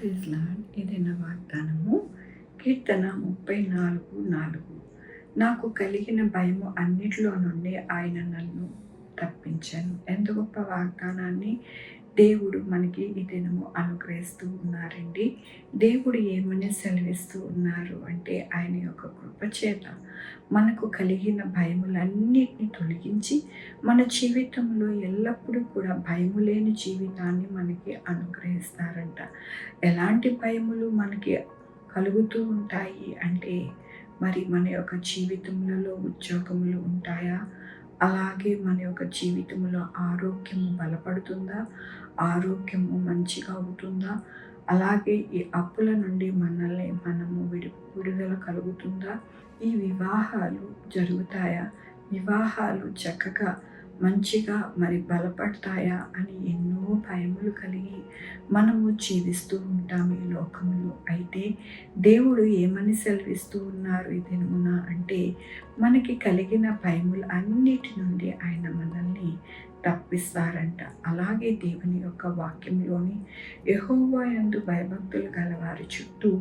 Praise lord. ఏదైనా వాగ్దానము కీర్తన 34:4 నాకు కలిగిన భయము అన్నిటిలో నుండి ఆయన నన్ను తప్పించాను. ఎంత గొప్ప వాగ్దానాన్ని దేవుడు మనకి ఈ దినము అనుగ్రహిస్తూ ఉన్నారండి. దేవుడు ఏమని సెలవిస్తూ ఉన్నారు అంటే ఆయన యొక్క కృప చేత మనకు కలిగిన భయములన్నిటిని తొలగించి మన జీవితంలో ఎల్లప్పుడూ కూడా భయము లేని జీవితాన్ని మనకి అనుగ్రహిస్తారంట. ఎలాంటి భయములు మనకి కలుగుతూ ఉంటాయి అంటే మరి మన యొక్క జీవితంలో ఉద్యోగములు ఉంటాయా, అలాగే మన యొక్క జీవితంలో ఆరోగ్యము బలపడుతుందా, ఆరోగ్యము మంచిగా అవుతుందా, అలాగే ఈ అప్పుల నుండి మనల్ని మనము విడుదల కలుగుతుందా, ఈ వివాహాలు జరుగుతాయా, వివాహాలు చక్కగా మంచిగా మరి బలపడతాయా అని ఎన్నో భయములు కలిగి మనము జీవిస్తూ ఉంటాము ఈ లోకములో. అయితే దేవుడు ఏమని సెలవిస్తూ ఉన్నారు ఈ దినమున అంటే మనకి కలిగిన భయములు అన్నిటి నుండి ఆయన మనల్ని తప్పిస్తారంట. అలాగే దేవుని యొక్క వాక్యంలోని యెహోవా యందు భయభక్తులు గల వారి చుట్టూ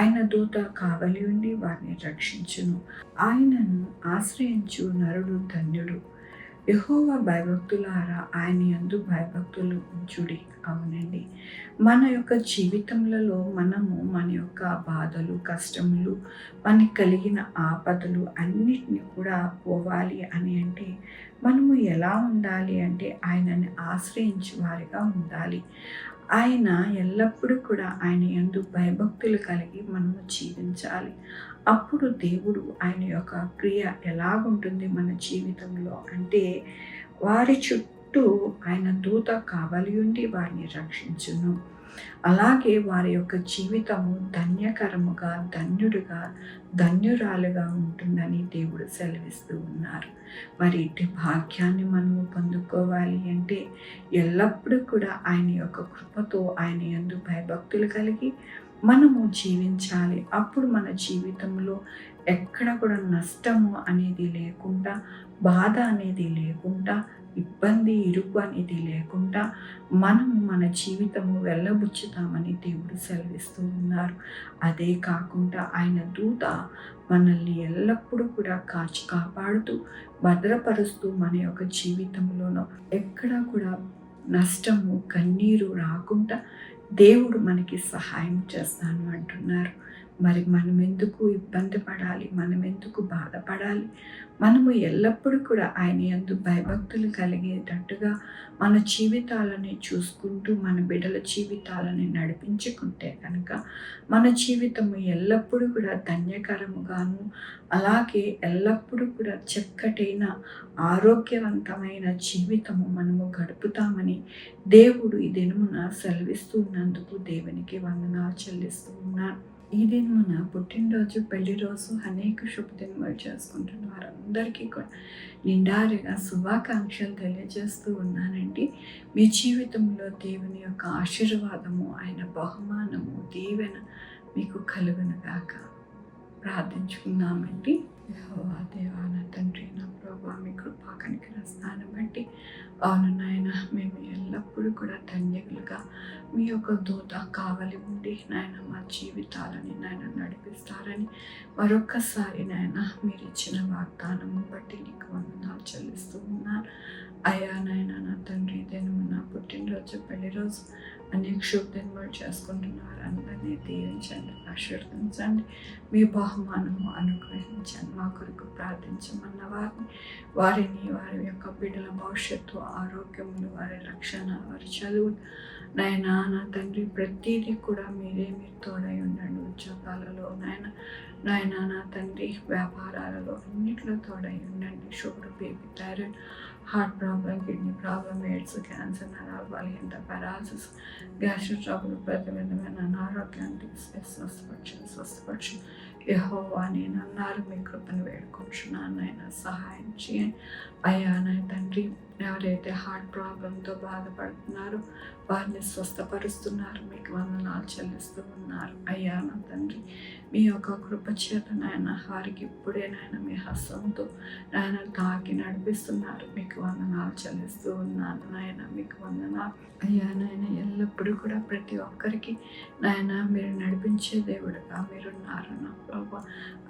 ఆయన దూత కావలి ఉండి వారిని రక్షించును. ఆయనను ఆశ్రయించు నరుడు ధన్యుడు. యెహోవా భయభక్తులారా ఆయన యందు భయభక్తులు ఉంచుడి. అవునండి, మన యొక్క జీవితములలో మనము మన యొక్క బాధలు, కష్టములు, మనకి కలిగిన ఆపదలు అన్నిటిని కూడా పోవాలి అని అంటే మనము ఎలా ఉండాలి అంటే ఆయనని ఆశ్రయించే వారిగా ఉండాలి. ఆయన ఎల్లప్పుడూ కూడా ఆయన యందు భయభక్తులు కలిగి మనము జీవించాలి. అప్పుడు దేవుడు ఆయన యొక్క క్రియ ఎలాగుంటుంది మన జీవితంలో అంటే వారి చుట్టూ ఆయన దూత కావలి ఉండి వారిని రక్షించును. అలాగే వారి యొక్క జీవితము ధన్యకరముగా, ధన్యుడుగా, ధన్యురాలుగా ఉంటుందని దేవుడు సెలవిస్తూ ఉన్నారు. మరి ఇటు భాగ్యాన్ని మనము పొందుకోవాలి అంటే ఎల్లప్పుడూ కూడా ఆయన యొక్క కృపతో ఆయన యందు భయభక్తులు కలిగి మనము జీవించాలి. అప్పుడు మన జీవితంలో ఎక్కడ కూడా నష్టము అనేది లేకుండా, బాధ అనేది లేకుండా, ఇబ్బంది, ఇరుకు అనేది లేకుండా మనము మన జీవితము వెళ్ళబుచ్చుతామని దేవుడు సెలవిస్తూ ఉన్నారు. అదే కాకుండా ఆయన దూత మనల్ని ఎల్లప్పుడూ కూడా కాచి కాపాడుతూ భద్రపరుస్తూ మన యొక్క జీవితంలోనూ ఎక్కడా కూడా నష్టము, కన్నీరు రాకుండా దేవుడు మనకి సహాయం చేస్తాను అంటున్నారు. మరి మనం ఎందుకు ఇబ్బంది పడాలి, మనం ఎందుకు బాధపడాలి? మనము ఎల్లప్పుడూ కూడా ఆయన యందు భయభక్తులు కలిగేటట్టుగా మన జీవితాలని చూసుకుంటూ మన బిడ్డల జీవితాలని నడిపించుకుంటే కనుక మన జీవితము ఎల్లప్పుడూ కూడా ధన్యకరముగాను, అలాగే ఎల్లప్పుడూ కూడా చక్కటైన ఆరోగ్యవంతమైన జీవితము మనము గడుపుతామని దేవుడు ఈ దినమున సెలవిస్తున్నందుకు దేవునికి వందనాలు చెల్లిస్తూ ఉన్నాను. ఈ దినమున పుట్టినరోజు, పెళ్లి రోజు అనేక శుభదినములు చేసుకుంటున్న వారందరికీ కూడా నిండారుగా శుభాకాంక్షలు తెలియజేస్తూ ఉన్నానండి. మీ జీవితంలో దేవుని యొక్క ఆశీర్వాదము, ఆయన బహుమానము, దీవెన మీకు కలుగునుగాక. ప్రార్థించుకుందామండి. యెహోవా దేవా, నా తండ్రి, నా ప్రభువా, మీ కృపా కనికర స్థానం బట్టి అవును నాయన, మేము ఎల్లప్పుడూ కూడా ధన్యులుగా మీ యొక్క దూత కావలి ఉండి నాయన మా జీవితాలని నాయన నడిపిస్తారని మరొక్కసారి నాయన మీరు ఇచ్చిన వాగ్దానం బట్టి నీకు వందనాలు చెల్లిస్తూ ఉన్నాను. అయ్యా నాయన, నా తండ్రి, దినము నా పుట్టినరోజు, పెళ్లి రోజు అనేక శుభదినములు చేసుకుంటున్నారు. అందరినీ దీవించండి, ఆశీర్వదించండి, మీ బహుమానము అనుగ్రహించండి. మా కొరకు ప్రార్థించమన్న వారిని వారి యొక్క బిడ్డల భవిష్యత్తు, ఆరోగ్యములు, వారి రక్షణ, వారి చదువు నాయన, నా తండ్రి, ప్రతిదీ కూడా మీరు తోడై ఉండండి. ఉద్యోగాలలో నాయన, నా తండ్రి, వ్యాపారాలలో అన్నిట్లో తోడై ఉండండి. Sugar, baby, thyroid, heart problem, kidney problem, AIDS, cancer, నరాల బలహీనత, పారాలసిస్, గ్యాస్ట్రిక్ ట్రబుల్, ప్రతి విధమైన అనారోగ్యాన్ని స్వస్థపరచు. యెహోవా నేను అన్నారు, మీ కృపను వేడుకుంటున్నాను నాయన, సహాయం చేయండి. అయ్యా నా తండ్రి, ఎవరైతే హార్ట్ ప్రాబ్లంతో బాధపడుతున్నారో వారిని స్వస్థపరుస్తున్నారు. మీకు వందనాలు చెల్లిస్తూ ఉన్నారు. అయ్యా నా తండ్రి, మీ యొక్క కృప చేత నాయన వారికి ఇప్పుడే నాయన మీ హస్తంతో నాయన తాకి నడిపిస్తున్నారు. మీకు వందనాలు చెల్లిస్తూ ఉన్నాను నాయన. మీకు వందనాలు అయ్యా నాయన. ఎల్లప్పుడూ కూడా ప్రతి ఒక్కరికి నాయన మీరు నడిపించే దేవుడుగా మీరున్నారు నా ప్రభు.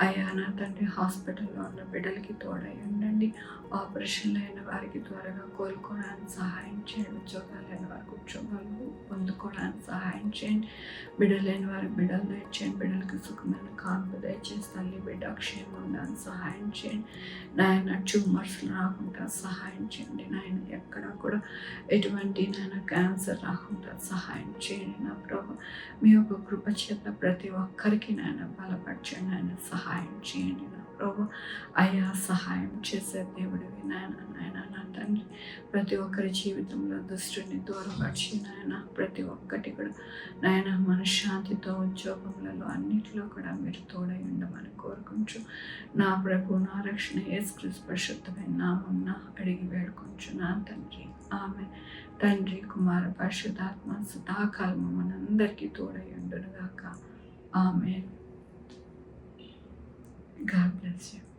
అయ్యా నా తండ్రి, హాస్పిటల్లో ఉన్న బిడ్డలకి తోడై ఉండండి. ఆపరేషన్లు అయిన వారికి త్వరగా కోలుకోవడానికి సహాయం చేయండి. ఉద్యోగాలు అయిన వారికి ఉద్యోగాలు పొందుకోవడానికి సహాయం చేయండి. బిడ్డలు లేని వారికి బిడ్డలు దయచేయండి. బిడ్డలకి సుఖమైన కాన్పు దయచేసి తల్లి బిడ్డ క్షేమం ఉండడానికి సహాయం చేయండి. నాయన ట్యూమర్స్ రాకుండా సహాయం చేయండి. నాయన ఎక్కడా కూడా ఎటువంటి నాయన క్యాన్సర్ రాకుండా సహాయం చేయండి నా ప్రభు. మీ యొక్క కృప చేత ప్రతి ఒక్కరికి నాయన బలపరచండి. నాయన సహాయం చేయండి నా ప్రభు. అయ్యా సహాయం చేసే దేవుడివి నాయన. నాయన నా తండ్రి, ప్రతి ఒక్కరి జీవితంలో దుష్టుని దూరపరిచి నాయన ప్రతి ఒక్కటి కూడా నాయన మనశ్శాంతితో ఉద్యోగములలో అన్నిటిలో కూడా మీరు తోడై ఉండమని కోరుకుంటూ నా ప్రభు నా రక్షణ యేసుక్రీస్తు పరిశుద్ధమైన నామమున అడిగి వేడుకొంచు నా తండ్రి. ఆమె తండ్రి కుమార పరిశుద్ధాత్మ సదాకాలము మనందరికీ తోడై ఉండునుగాక. ఆమె. God bless you.